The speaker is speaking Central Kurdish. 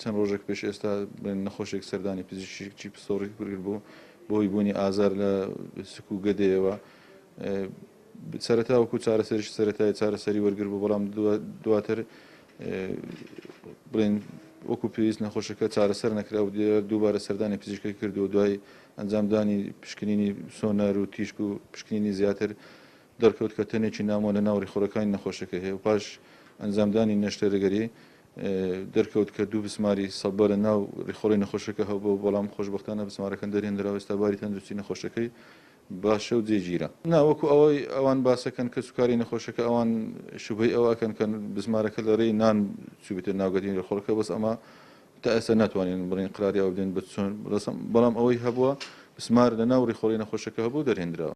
چەند ڕۆژێک پێش ئێستا نەخۆشێک سەردانی پزیشکی پسۆڕی بگرت بوو بۆی بوونی ئازار لە سک و گەدەیەوە سەرەتا وەکو چارەسەریش سەرەتای چارەسەری وەرگر بوو بەڵام دواتر بڵێن وەکو پێویست نەخۆشەکە چارەسەر نەکرا و دووبارە سەردانی پزیشکی کردو دوای ئەنجامدانی پشکنینی سۆنەر و تیشک و پشکنینی زیاتر دەرکەوت کە تەنێکی نامۆ لە ناو ڕیخۆرەکانی نەخۆشەکە هەیە و پاش ئەنجامدانی نەشتەرەگەری دەرکەوت کە دوو بسماری سەبە لە ناو ڕیخۆڕی نەخۆشەکە هەبوو بەڵام خۆشبەختانە بسمارەکەن دەرهێنراوە ئێستا باری تەندروستی نەخۆشەکەی باشە و جێگیرە ناوەکو ئەوەی ئەوان باسەکەن کە سوکاری نەخۆشەکە ئەوان شوبهەی ئەوەکەن کە بزمارەکە لە ڕێی نان چوبێتە ناوگەتین ڕیخۆڕەکە بەس ئەمە تا ئێستا ناتوانین بڵین قراریاوە بدەین بە چۆن بەڵام ئەوەی هەبووە بسمار لە ناو ڕیخۆڕی نەخۆشەکە هەبوو دەرهێنراوە.